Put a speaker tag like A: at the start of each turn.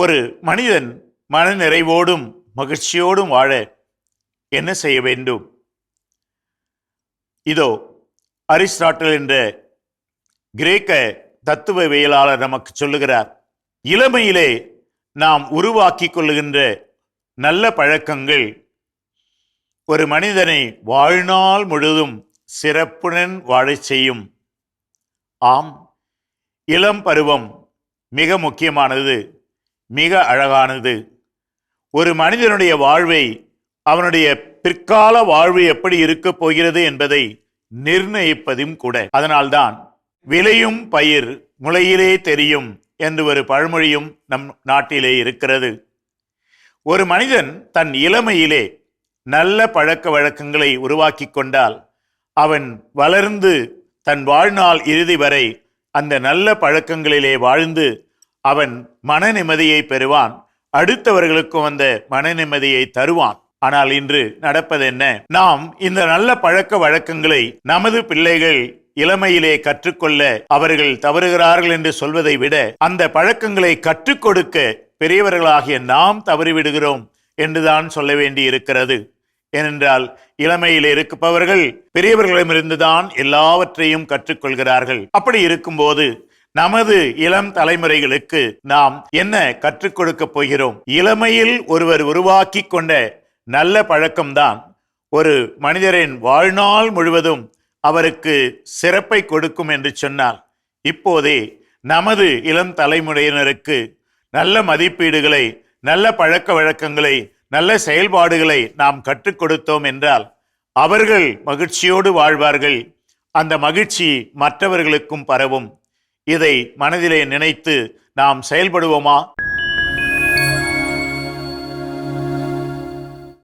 A: ஒரு மனிதன் மனநிறைவோடும் மகிழ்ச்சியோடும் வாழ என்ன செய்ய வேண்டும்? இதோ அரிஸ்டாட்டில் என்ற கிரேக்க தத்துவவியலாளர் நமக்கு சொல்லுகிறார். இளமையிலே நாம் உருவாக்கிக் கொள்ளுகின்ற நல்ல பழக்கங்கள் ஒரு மனிதனை வாழ்நாள் முழுதும் சிறப்புடன் வாழச் செய்யும். ஆம், இளம் பருவம் மிக முக்கியமானது, மிக அழகானது. ஒரு மனிதனுடைய வாழ்வை, அவனுடைய பிற்கால வாழ்வு எப்படி இருக்கப் போகிறது என்பதை நிர்ணயிப்பதும் கூட. அதனால்தான் விளையும் பயிர் முளையிலே தெரியும் என்று ஒரு பழமொழியும் நம் நாட்டிலே இருக்கிறது. ஒரு மனிதன் தன் இளமையிலே நல்ல பழக்க வழக்கங்களை உருவாக்கி கொண்டால் அவன் வளர்ந்து தன் வாழ்நாள் இறுதி வரை அந்த நல்ல பழக்கங்களிலே வாழ்ந்து அவன் மன நிம்மதியை பெறுவான், அடுத்தவர்களுக்கும் அந்த மன நிம்மதியை தருவான். ஆனால் இன்று நடப்பது என்ன? நாம் இந்த நல்ல பழக்க வழக்கங்களை நமது பிள்ளைகள் இளமையிலே கற்றுக்கொள்ள அவர்கள் தவறுகிறார்கள் என்று சொல்வதை விட அந்த பழக்கங்களை கற்றுக் கொடுக்க பெரியவர்களாகிய நாம் தவறிவிடுகிறோம் என்றுதான் சொல்ல வேண்டி இருக்கிறது. ஏனென்றால் இளமையில் இருப்பவர்கள் பெரியவர்களிடமிருந்துதான் எல்லாவற்றையும் கற்றுக்கொள்கிறார்கள். அப்படி இருக்கும்போது நமது இளம் தலைமுறைகளுக்கு நாம் என்ன கற்றுக் கொடுக்க போகிறோம்? இளமையில் ஒருவர் உருவாக்கி கொண்ட நல்ல பழக்கம்தான் ஒரு மனிதரின் வாழ்நாள் முழுவதும் அவருக்கு சிறப்பை கொடுக்கும் என்று சொன்னால், இப்போதே நமது இளம் தலைமுறையினருக்கு நல்ல மதிப்பீடுகளை, நல்ல பழக்க வழக்கங்களை, நல்ல செயல்பாடுகளை நாம் கற்றுக் கொடுத்தோம் என்றால் அவர்கள் மகிழ்ச்சியோடு வாழ்வார்கள். அந்த மகிழ்ச்சி மற்றவர்களுக்கும் பரவும். இதை மனதிலே நினைத்து நாம் செயல்படுவோமா?